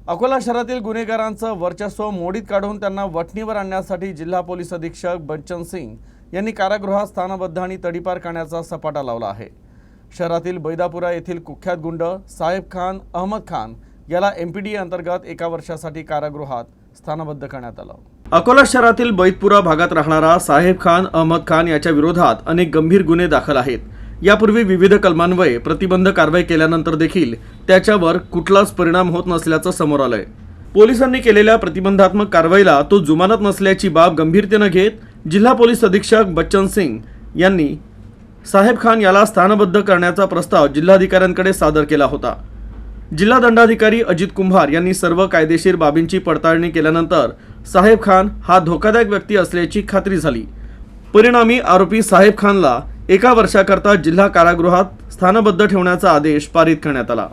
अकोला शहरातील गुन्हेगारांचं वर्चस्व मोडीत काढून त्यांना वठणीवर आणण्यासाठी जिल्हा पोलीस अधीक्षक बच्चन सिंग यांनी कारागृहात स्थानबद्ध आणि तडीपार करण्याचा सपाटा लावला आहे। शहरातील बैदापुरा येथील कुख्यात गुंड साहेब खान अहमद खान याला एमपीडी अंतर्गत 1 वर्षासाठी कारागृहात स्थानबद्ध करण्यात आलं। अकोला शहरातील बैदपुरा भागात राहणारा साहेब खान अहमद खान याच्या विरोधात अनेक गंभीर गुन्हे दाखल आहेत। यापूर्वी विविध कलमान्वये प्रतिबंध कारवाई केल्यानंतर देखील त्याच्यावर कुठलाच परिणाम होत नसल्याचं समोर आलंय। पोलिसांनी केलेल्या प्रतिबंधात्मक कारवाईला तो जुमानत नसल्याची बाब गंभीरतेने घेत जिल्हा पोलीस अधीक्षक बच्चन सिंग यांनी साहेब खान याला स्थानबद्ध करण्याचा प्रस्ताव जिल्हाधिकाऱ्यांकडे सादर केला होता। जिल्हा दंडाधिकारी अजित कुंभार यांनी सर्व कायदेशीर बाबींची पडताळणी केल्यानंतर साहेब खान हा धोकादायक व्यक्ती असल्याची खात्री झाली। परिणामी आरोपी साहेब खानला 1 वर्षाकरता जिल्हा कारागृहात स्थानबद्ध ठेवण्याचा आदेश पारित करण्यात आला।